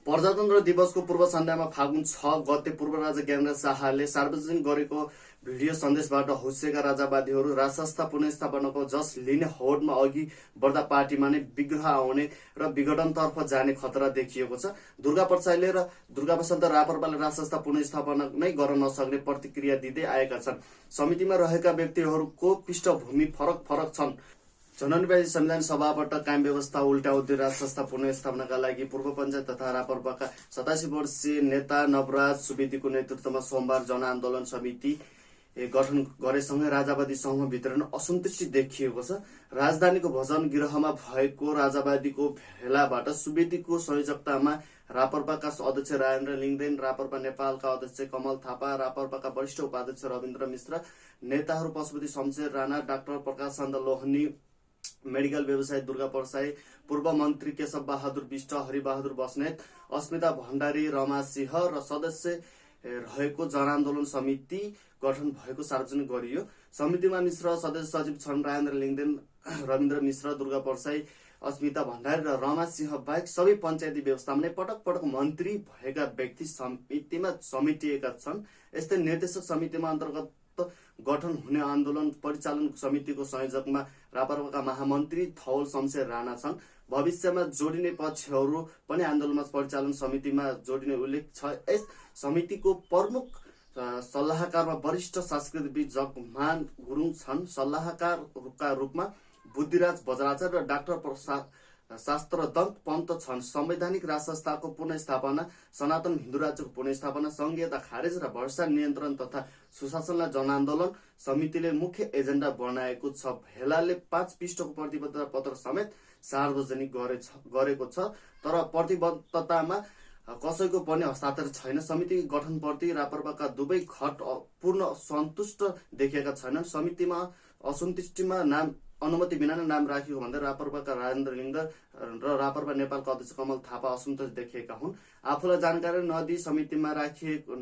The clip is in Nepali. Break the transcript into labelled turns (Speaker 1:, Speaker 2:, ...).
Speaker 1: प्रजातन्त्र दिवसको पूर्व सन्ध्यामा फागुन 6 गते पूर्व राजा ज्ञानेन्द्र शाहले सार्वजनिक गरेको भिडियो सन्देशबाट हौसिएका राजावादीहरू राजसंस्था पुनर्स्थापनाको जस लिने होडमा अघि बढ्दा पार्टीमा नै विग्रह आउने र विघटनतर्फ जाने खतरा देखिएको छ। दुर्गा परसाईले र दुर्गा बसन्त रापरपाले राजसंस्था पुनर्स्थापना नै गर्न नसक्ने प्रतिक्रिया दिँदै आएका छन्। समितिमा रहेका व्यक्तिहरूको पृष्ठभूमि फरक फरक छन्। जननिवासी संविधान सभाबाट कायम व्यवस्था उल्टाउँदै राजसंस्था पुनर्स्थापनाका लागि पूर्व पञ्चायत तथा रापरपाका 87 वर्षीय नेता नवराज सुवेदीको नेतृत्वमा सोमबार जनआन्दोलन समिति गठन गरेसँगै राजावादी समूहभित्र नै असन्तुष्टि देखिएको छ। राजधानीको भजन गृहमा भएको राजावादीको भेलाबाट सुवेदीको संयोजकतामा रापरपाका अध्यक्ष राजेन्द्र लिङ्गदेन, रापरपा नेपालका अध्यक्ष कमल थापा, रापरपाका वरिष्ठ उपाध्यक्ष रविन्द्र मिश्र, नेताहरू पशुपति शमशेर राणा, डाक्टर प्रकाश चन्द्र लोहनी, मेडिकल व्यवसायी दुर्गा परसाई, पूर्व मन्त्री केशव बहादुर विष्ट, हरिबहादुर बस्नेत, अस्मिता भण्डारी, रमा सिंह र सदस्य रहेको जनआन्दोलन समिति गठन भएको सार्वजनिक गरियो। समितिमा मिश्र सदस्य सचिव छन् राजेन्द्र लिङ्गदेन, रविन्द्र मिश्र, दुर्गा परसाई, अस्मिता भण्डारी र रमा सिंह बाहेक सबै पञ्चायती व्यवस्थामा नै पटक पटक मन्त्री भएका व्यक्ति समितिमा समेटिएका छन्। यस्तै निर्देशक समितिमा अन्तर्गत गठन हुने आन्दोलन परिचालन समितिको संयोजकमा रापरपाका महामन्त्री थौल शमशेर राणा छन्। भविष्यमा जोडिने पक्षहरू पनि आन्दोलनमा परिचालन समितिमा जोडिने उल्लेख छ। यस समितिको प्रमुख सल्लाहकारमा वरिष्ठ संस्कृतिविद जगमान गुरुङ छन्। सल्लाहकारका रूपमा बुद्धिराज बज्राचार्य र डाक्टर शास्त्रदत्त पन्त छन्। संवैधानिक राजसंस्थाको पुनर्स्थापना, सनातन हिन्दू राज्यको पुनर्स्थापना, संघीयता खारेज र भ्रष्टाचार नियन्त्रण तथा सुशासनलाई जनआन्दोलन समितिले मुख्य एजेन्डा बनाएको छ। भेलाले 5 पृष्ठको प्रतिबद्धता पत्र समेत सार्वजनिक गरेको छ, तर प्रतिबद्धतामा कसैको पनि हस्ताक्षर छैन। समिति गठनप्रति रापरपाका दुवै खट पूर्ण सन्तुष्ट देखिएका छैनन्। समितिमा असन्तुष्टिमा अनुमति बिना नै नाम राखिएको भन्दै रापरपाका राजेन्द्र लिङ्गदेन र रापरपा नेपालका अध्यक्ष कमल थापा असन्तोष देखिएका हुन्। आफूलाई जानकारी नदिई समितिमा राखिएको